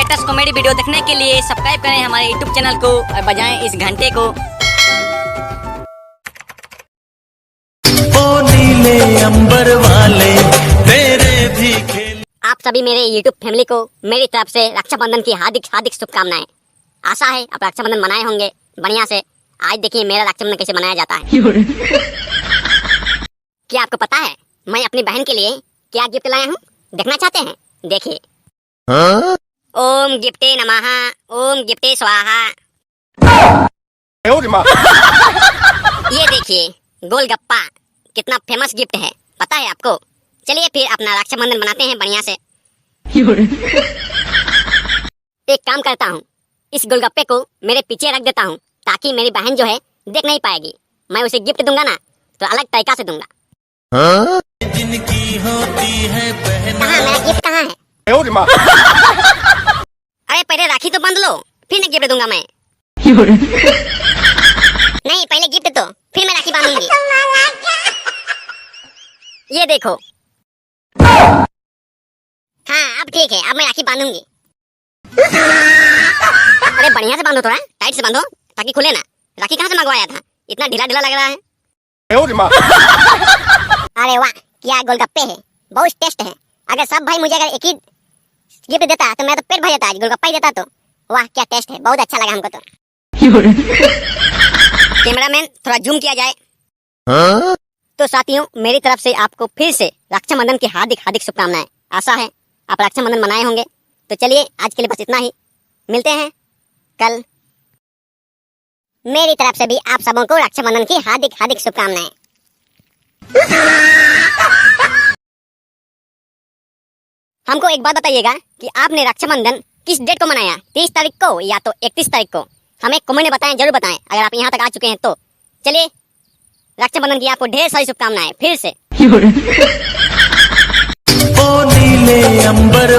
Latest comedy video देखने के लिए सब्सक्राइब करें हमारे यूट्यूब चैनल को और बजाएं इस घंटे को। ओ नीले अंबर वाले तेरे भी खेल। आप सभी मेरे यूट्यूब फैमिली को मेरी तरफ से रक्षाबंधन की हार्दिक हार्दिक शुभकामनाएं। आशा है आप रक्षाबंधन मनाए होंगे बढ़िया से। आज देखिए मेरा रक्षाबंधन कैसे मनाया जाता है। क्या आपको पता है मैं अपनी बहन के लिए क्या गिफ्ट लाया हूँ? देखना चाहते हैं? देखिए। ओम गिफ्टे नमः, ओम गिफ्टे स्वाहा। ये देखिए गोलगप्पा कितना फेमस गिफ्ट है, पता है आपको? चलिए फिर अपना रक्षाबंधन बनाते हैं बढ़िया से। एक काम करता हूँ, इस गोलगप्पे को मेरे पीछे रख देता हूँ ताकि मेरी बहन जो है देख नहीं पाएगी। मैं उसे गिफ्ट दूंगा ना तो अलग तरीका से दूंगा। जिनकी होती है कहाँ मेरा गिफ्ट कहाँ है? अरे पहले राखी तो बांध लो फिर ना गिफ्ट दूंगा मैं। नहीं पहले गिफ्ट दो फिर मैं राखी बांधूंगी। ये देखो। हाँ अब ठीक है, अब मैं राखी बांधूंगी। अरे बढ़िया से बांधो, थोड़ा टाइट से बांधो ताकि खुले ना। राखी कहाँ से मंगवाया था? इतना ढीला ढीला लग रहा है। अरे वाह क्या गोलगप्पे है, बहुत टेस्ट है। अगर सब भाई मुझे अगर एक ही गिफ्ट देता तो मैं तो पेट भर जाता। आज गोलगप्पा ही देता तो वाह क्या टेस्ट है, बहुत अच्छा लगा हमको तो। कैमरामैन थोड़ा जूम किया जाए। तो साथियों मेरी तरफ से आपको फिर से रक्षाबंधन की हार्दिक हार्दिक शुभकामनाएं। आशा है आप रक्षाबंधन मनाए होंगे। तो चलिए आज के लिए बस इतना ही, मिलते हैं कल। मेरी तरफ से भी आप सबों को रक्षाबंधन की हार्दिक हार्दिक शुभकामनाएं। हमको एक बात बताइएगा कि आपने रक्षाबंधन किस डेट को मनाया? 30 तारीख को या तो 31 तारीख को? हमें कमेंट में बताएं, जरूर बताएं अगर आप यहाँ तक आ चुके हैं तो। चलिए रक्षाबंधन की आपको ढेर सारी शुभकामनाएं फिर से। ओ नीले अंबर